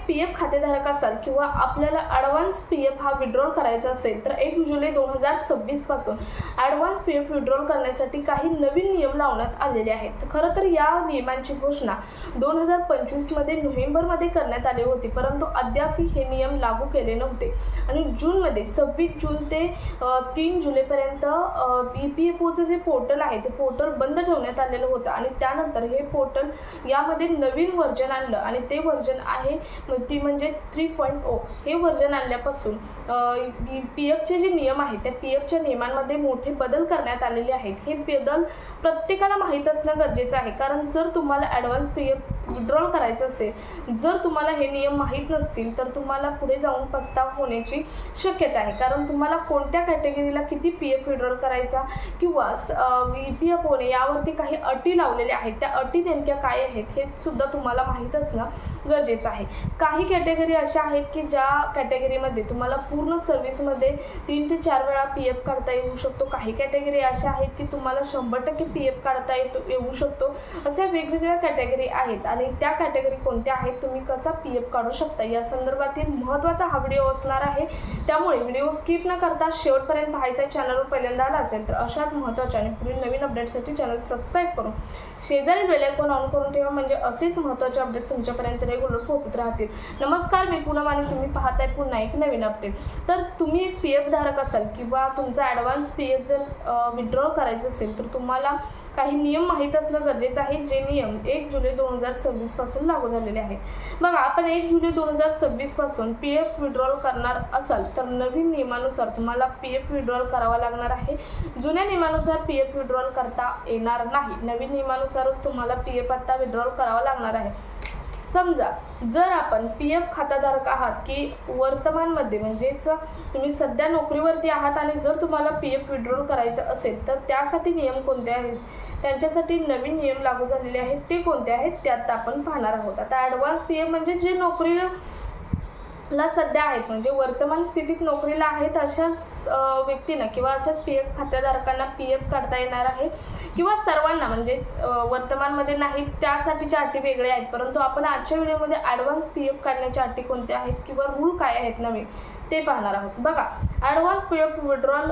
PF खातेधारक असाल किंवा आपल्याला ॲडव्हान्स पी-एफ हा विड्रॉल करायचा असेल तर 1 जुलै 2026 पासून ॲडव्हान्स पी-एफ विड्रॉल करण्यासाठी काही नवीन नियम लावण्यात आलेले आहेत. खरं तर या नियमांची घोषणा 2025 मध्ये नोव्हेंबरमध्ये करण्यात आली होती, परंतु अद्याप हे नियम लागू केले नव्हते आणि जूनमध्ये 26 जून ते 3 जुलैपर्यंत EPFOचं जे पोर्टल आहे ते पोर्टल बंद ठेवण्यात आलेलं होतं आणि त्यानंतर हे पोर्टल यामध्ये नवीन व्हर्जन आणलं आणि ते व्हर्जन आहे ती म्हणजे 3.0. हे व्हर्जन आणल्यापासून पी-एफचे जे नियम आहेत त्या पी-एफच्या नियमांमध्ये मोठे बदल करण्यात आलेले आहेत. हे बदल प्रत्येकाला माहीत असणं गरजेचं आहे, कारण जर तुम्हाला ॲडव्हान्स पी-एफ विड्रॉल करायचं असेल, जर तुम्हाला हे नियम माहीत नसतील तर तुम्हाला पुढे जाऊन पस्ताव होण्याची शक्यता आहे. कारण तुम्हाला कोणत्या कॅटेगरीला किती पी-एफ विड्रॉल करायचा किंवा EPFOने यावरती काही अटी लावलेल्या आहेत, त्या अटी नेमक्या काय आहेत हे सुद्धा तुम्हाला माहीत असणं गरजेचं आहे. काही कॅटेगरी अशा आहेत की ज्या कॅटेगरीमध्ये तुम्हाला पूर्ण सर्व्हिसमध्ये 3 ते 4 वेळा पी-एफ काढता येऊ शकतो. काही कॅटेगरी अशा आहेत की तुम्हाला 100% पी-एफ काढता येऊ शकतो. अशा वेगवेगळ्या कॅटेगरी आहेत आणि त्या कॅटेगरी कोणत्या आहेत, तुम्ही कसा पी-एफ काढू शकता या संदर्भातील महत्त्वाचा हा व्हिडिओ असणार आहे. त्यामुळे व्हिडिओ स्किप न करता शेवटपर्यंत पाहायचा. चॅनलवर पहिल्यांदा आला असेल तर अशाच महत्त्वाच्या आणि पुढील नवीन अपडेटसाठी चॅनल सबस्क्राईब करून शेजारी बेल आयकॉन ऑन करून ठेवा, म्हणजे असेच महत्त्वाचे अपडेट तुमच्यापर्यंत रेग्युलर पोहोचत राहतील. नमस्कार, मी पूनम आणि तुम्ही पाहताय पुन्हा एक नवीन अपडेट. तर तुम्ही एक पी-एफ धारक असाल किंवा तुमचा ॲडव्हान्स पी-एफ जर विड्रॉल करायचं असेल तर तुम्हाला काही नियम माहीत असणं गरजेचं आहे, जे नियम 1 जुलै 2026 पासून लागू झालेले आहेत. बघा, आपण 1 जुलै 2026 पासून पी-एफ विड्रॉल करणार असाल तर नवीन नियमानुसार तुम्हाला पी-एफ विड्रॉल करावा लागणार आहे. जुन्या नियमानुसार पी-एफ विड्रॉल करता येणार नाही. नवीन नियमानुसारच तुम्हाला पी-एफ आता विड्रॉल करावा लागणार आहे. समजा जर आपण पी-एफ खातेधारक आहात की वर्तमानमध्ये म्हणजेच तुम्ही सध्या नोकरीवरती आहात आणि जर तुम्हाला पी-एफ विड्रॉल करायचं असेल तर त्यासाठी नियम कोणते आहेत, त्यांच्यासाठी नवीन नियम लागू झालेले आहेत, ते कोणते आहेत त्यात आपण पाहणार आहोत. आता ॲडव्हान्स पी-एफ म्हणजे जे नोकरीला सध्या आहेत, म्हणजे वर्तमान स्थितीत नोकरीला आहेत अशाच व्यक्तींना किंवा अशाच पी-एफ खातेधारकांना पी-एफ काढता येणार आहे किंवा सर्वांना, म्हणजेच वर्तमानमध्ये नाहीत त्यासाठीच्या अटी वेगळ्या आहेत. परंतु आपण आजच्या व्हिडिओमध्ये ॲडव्हान्स पी-एफ काढण्याच्या अटी कोणत्या आहेत किंवा रूल काय आहेत नवीन ते पाहणार आहोत. बघा, ॲडव्हान्स पी-एफ विड्रॉल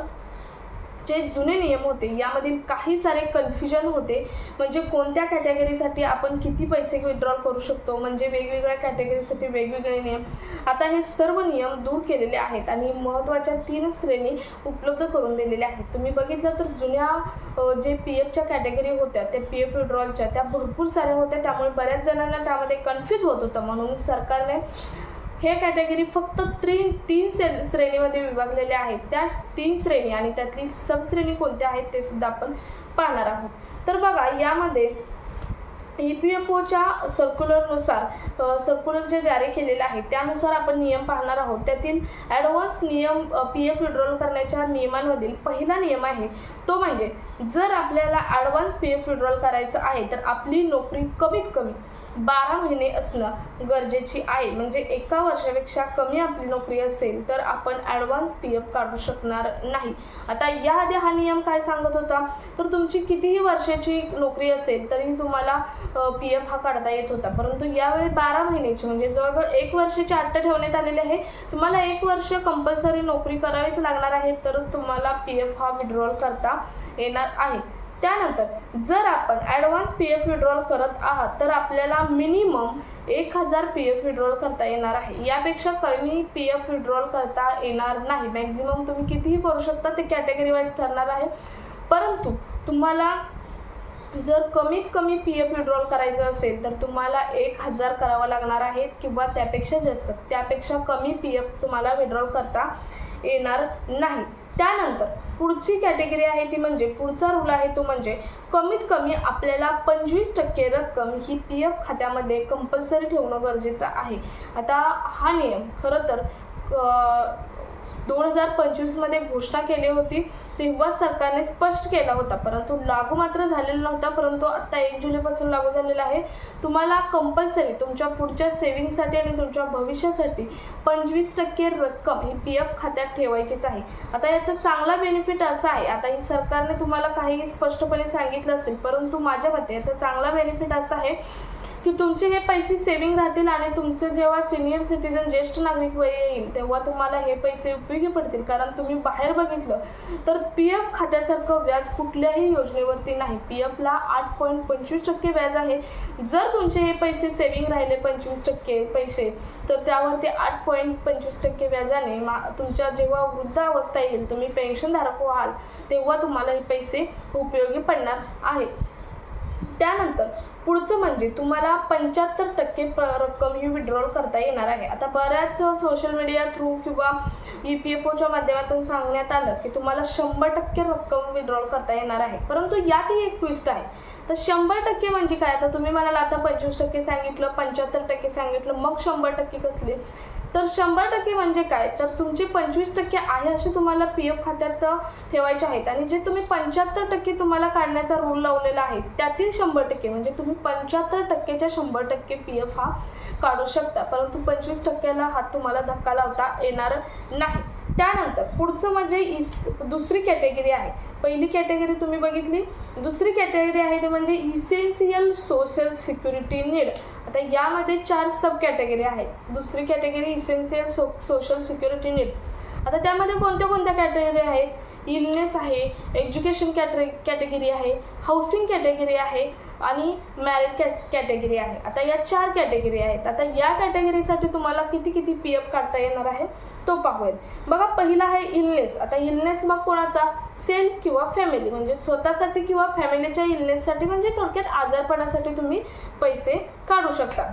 जे जुने नियम होते यामधील काही सारे कन्फ्युजन होते, म्हणजे कोणत्या कॅटेगरीसाठी आपण किती पैसे विड्रॉल करू शकतो, म्हणजे वेगवेगळ्या कॅटेगरीसाठी वेगवेगळे नियम. आता हे सर्व नियम दूर केलेले आहेत आणि महत्त्वाच्या 3 श्रेणी उपलब्ध करून दिलेल्या आहेत. तुम्ही बघितलं तर जुन्या जे पी-एफच्या कॅटेगरी होत्या त्या पी-एफ विड्रॉलच्या त्या भरपूर साऱ्या होत्या, त्यामुळे बऱ्याच जणांना त्यामध्ये कन्फ्यूज होत होतं. म्हणून सरकारने हे कॅटेगरी फक्त 3 श्रेणीमध्ये विभागलेले आहेत. त्या 3 श्रेणी आणि त्यातली सबश्रेणी कोणत्या आहेत ते सुद्धा आपण पाहणार आहोत. तर बघा, यामध्ये EPFOच्या सर्क्युलर जे जारी केलेलं आहे त्यानुसार आपण नियम पाहणार आहोत. त्यातील ॲडव्हान्स नियम पी-एफ विड्रॉल करण्याच्या नियमांमधील पहिला नियम आहे तो म्हणजे जर आपल्याला ॲडव्हान्स पी-एफ विड्रॉल करायचं आहे तर आपली नोकरी कमीत कमी 12 महिने असणं गरजेची आहे. म्हणजे 1 वर्षापेक्षा कमी आपली नोकरी असेल तर आपण ॲडव्हान्स पी-एफ काढू शकणार नाही. आता याआधी हा नियम काय सांगत होता, तर तुमची कितीही वर्षाची नोकरी असेल तरी तुम्हाला पी-एफ हा काढता येत होता, परंतु यावेळी 12 महिन्याची म्हणजे जवळजवळ 1 वर्षाची अट ठेवण्यात आलेली आहे. तुम्हाला 1 वर्ष कंपल्सरी नोकरी करावीच लागणार आहे तरच तुम्हाला पी-एफ हा विड्रॉल करता येणार आहे. त्यानंतर जर आपण ॲडव्हान्स पी-एफ विड्रॉल करत आहात तर आपल्याला मिनिमम 1000 पी-एफ विड्रॉल करता येणार आहे. यापेक्षा कमी पी-एफ विड्रॉल करता येणार नाही. मॅक्झिमम तुम्ही कितीही करू शकता, ते कॅटेगरी वाईज ठरणार आहे. परंतु तुम्हाला जर कमीत कमी पी-एफ विड्रॉल करायचं असेल तर तुम्हाला 1000 करावं लागणार आहे किंवा त्यापेक्षा जास्त. त्यापेक्षा कमी पी-एफ तुम्हाला विड्रॉल करता येणार नाही. त्यानंतर पुढची कॅटेगरी आहे ती म्हणजे पुढचा रूल आहे तो म्हणजे कमीत कमी आपल्याला 25% रक्कम ही पी-एफ खात्यामध्ये कंपल्सरी ठेवणं गरजेचं आहे. आता हा नियम खरं तर 2025 मध्ये घोषणा केली होती, तेव्हा सरकारने स्पष्ट केला होता, परंतु लागू मात्र झालेला नव्हता. परंतु आता 1 जुलैपासून लागू झालेला आहे. तुम्हाला कंपल्सरी तुमच्या पुढच्या सेव्हिंगसाठी आणि तुमच्या भविष्यासाठी 25% रक्कम ही पी-एफ खात्यात ठेवायचीच आहे. आता याचा चांगला बेनिफिट असा आहे, आता ही सरकारने तुम्हाला काही स्पष्टपणे सांगितलं असेल, परंतु माझ्या मते याचा चांगला बेनिफिट असा आहे की तुमचे हे पैसे सेव्हिंग राहतील आणि तुमचं जेव्हा सिनियर सिटीजन ज्येष्ठ नागरिक वय येईल तेव्हा तुम्हाला हे पैसे उपयोगी पडतील. कारण तुम्ही बाहेर बघितलं तर PF खात्यासारखं व्याज कुठल्याही योजनेवरती नाही. PFला 8.25% व्याज आहे. जर तुमचे हे पैसे सेव्हिंग राहिले 25% पैसे तर त्यावरती 8.25% व्याजाने तुमच्या जेव्हा वृद्धावस्था येईल, तुम्ही पेन्शनधारक व्हाल तेव्हा तुम्हाला हे पैसे उपयोगी पडणार आहे. त्यानंतर पुढचं म्हणजे तुम्हाला 75% रक्कम ही विड्रॉल करता येणार आहे. आता बऱ्याच सोशल मीडिया थ्रू किंवा EPFOच्या माध्यमातून सांगण्यात आलं की तुम्हाला 100% रक्कम विड्रॉल करता येणार आहे. परंतु यातही एक ट्विस्ट आहे. तर 100% म्हणजे काय? आता तुम्ही मला आता 25% सांगितलं, 75% सांगितलं, मग 100% कसले? तर 100% म्हणजे काय? तर तुमचे 25% आहे असे तुम्हाला PF खात्यात ठेवायचे आहेत आणि जे तुम्ही 75% तुम्हाला काढण्याचा रूल लावलेला आहे त्यातील 100% म्हणजे तुम्ही 75%च्या 100% PF हा काढू शकता. परंतु 25%ला हात तुम्हाला धक्का लावता येणार नाही. त्यानंतर पुढचं म्हणजे दुसरी कॅटेगरी आहे. पहिली कॅटेगरी तुम्ही बघितली. दुसरी कॅटेगरी आहे ते म्हणजे इसेन्शियल सोशल सिक्युरिटी नीड. आता यामध्ये 4 सब कॅटेगरी आहेत. दुसरी category essential social security need. आता त्यामध्ये कोणत्या कोणत्या कॅटेगरी आहेत? इलनेस आहे, एज्युकेशन कॅटेगरी आहे, हाऊसिंग कॅटेगरी आहे आणि मॅरिड कॅटेगरी आहे. आता या 4 कॅटेगरी आहेत. आता या कॅटेगरीसाठी तुम्हाला किती PF काढता येणार आहे तो पाहूयात. बघा, पहिला आहे इलनेस. आता इलनेस मग कोणाचा? सेल्फ किंवा फॅमिली, म्हणजे स्वतःसाठी किंवा फॅमिलीच्या इलनेससाठी, म्हणजे थोडक्यात आजारपणासाठी तुम्ही पैसे काढू शकता.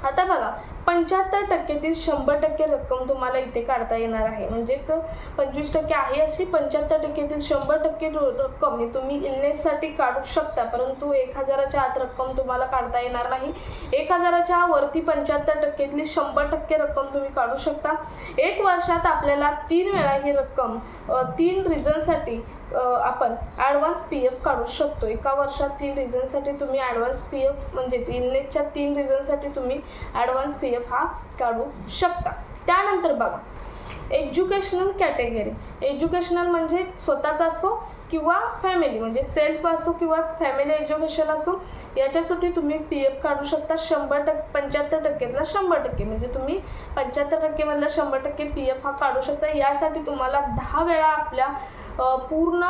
आता बघा, 75%तील 100% रक्कम तुम्हाला इथे काढता येणार आहे. म्हणजेच 25% आहे अशी 75%तील 100% रक्कम हे तुम्ही इलनेससाठी काढू शकता. परंतु 1000च्या आत रक्कम तुम्हाला काढता येणार नाही. 1000च्या वरती 75%तली 100% रक्कम तुम्ही काढू शकता. 1 वर्षात आपल्याला 3 वेळा ही रक्कम 3 रिझनसाठी आपण ॲडव्हान्स PF काढू शकतो. एका वर्षात 3 रिझनसाठी तुम्ही ॲडव्हान्स PF म्हणजेच इलनेसच्या 3 रिझनसाठी तुम्ही ॲडव्हान्स PF हा काढू शकता. त्यानंतर बघा, एज्युकेशनल कॅटेगरी. एज्युकेशनल म्हणजे स्वतःचा असो किंवा फॅमिली, म्हणजे सेल्फ असो किंवा फॅमिली एज्युकेशन असो, याच्यासाठी तुम्ही PF काढू शकता. 75%तला 100% म्हणजे तुम्ही 75% मधला 100% PF हा काढू शकता. यासाठी तुम्हाला 10 वेळा आपल्या पूर्ण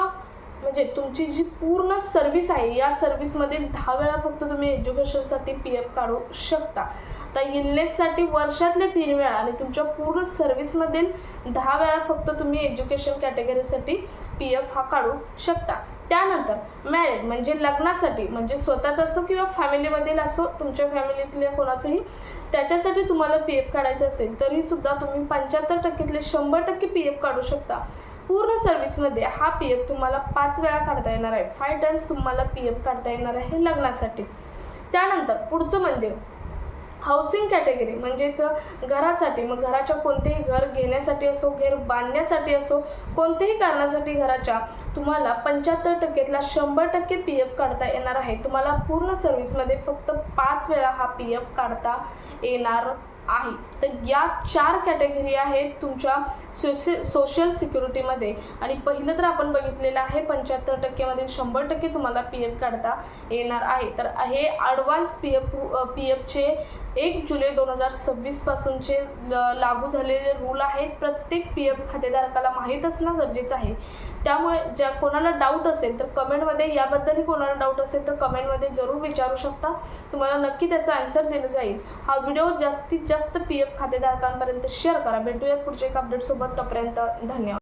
म्हणजे तुमची जी पूर्ण सर्व्हिस आहे या सर्व्हिसमधील 10 वेळा फक्त तुम्ही एज्युकेशनसाठी PF काढू शकता. आता इलनेससाठी वर्षातले 3 वेळा आणि तुमच्या पूर्ण सर्व्हिसमधील 10 वेळा फक्त तुम्ही एज्युकेशन कॅटेगरीसाठी PF हा काढू शकता. त्यानंतर मॅरिड म्हणजे लग्नासाठी, म्हणजे स्वतःच असो किंवा फॅमिलीमधील असो, तुमच्या फॅमिलीतल्या कोणाचंही, त्याच्यासाठी तुम्हाला PF काढायचं असेल तरी सुद्धा तुम्ही 75%तले 100% PF काढू शकता. पूर्ण सर्व्हिसमध्ये हा PF तुम्हाला 5 वेळा काढता येणार आहे. 5 टाइम्स तुम्हाला PF काढता येणार आहे लग्नासाठी. त्यानंतर पुढचं म्हणजे हाऊसिंग कॅटेगरी, म्हणजेच घरासाठी. मग घराच्या कोणतेही घर घेण्यासाठी असो, घर बांधण्यासाठी असो, कोणत्याही कारणासाठी घराच्या तुम्हाला 75%तला 100% PF काढता येणार आहे. तुम्हाला पूर्ण सर्व्हिसमध्ये फक्त 5 वेळा हा PF काढता येणार आहे. तर या 4 कॅटेगरी आहेत तुमच्या सोशल सिक्युरिटीमध्ये. आणि पहिलं तर आपण बघितलेलं आहे 75% मधील 100% तुम्हाला PF काढता येणार आहे. तर हे ॲडव्हान्स PFचे 1 जुलै 2026 पासूनचे लागू झालेले रूल आहेत. प्रत्येक PF खातेधारकाला माहीत असणं गरजेचं आहे. त्यामुळे ज्या कोणाला डाऊट असेल तर कमेंटमध्ये, याबद्दलही कोणाला डाऊट असेल तर कमेंटमध्ये जरूर विचारू शकता. तुम्हाला नक्की त्याचा आन्सर दिला जाईल. हा व्हिडिओ जास्तीत जास्त PF खातेधारकांपर्यंत शेअर करा. भेटूयात पुढच्या एका अपडेटसोबत. तोपर्यंत धन्यवाद.